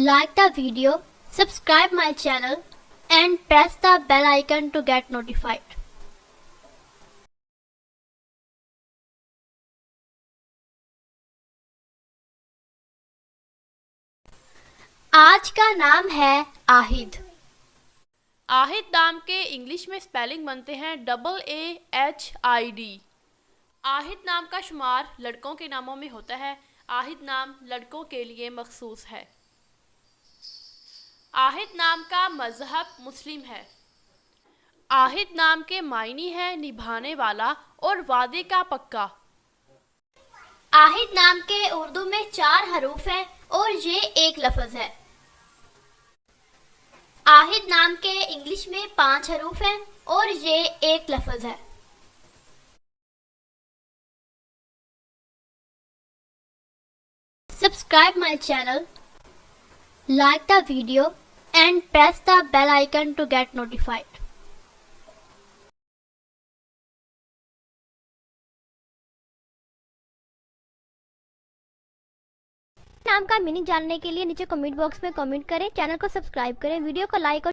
like the video, subscribe my channel and press the bell icon to get notified. आज का नाम है आहिद। आहिद नाम के इंग्लिश में स्पेलिंग बनते हैं AAHID। आहिद नाम का शुमार लड़कों के नामों में होता है। आहिद नाम लड़कों के लिए मखसूस है। आहिद नाम का मज़हब मुस्लिम है। आहिद नाम के मायने हैं निभाने वाला और वादे का पक्का। आहिद नाम के उर्दू में 4 हरूफ हैं और ये एक लफ्ज़ है। आहिद नाम के इंग्लिश में 5 हरूफ हैं और ये एक लफ्ज़ है। Subscribe my channel, like the video and press the bell icon to get notified. नाम का मीनिंग जानने के लिए नीचे कमेंट बॉक्स में कमेंट करें, चैनल को सब्सक्राइब करें, वीडियो को लाइक और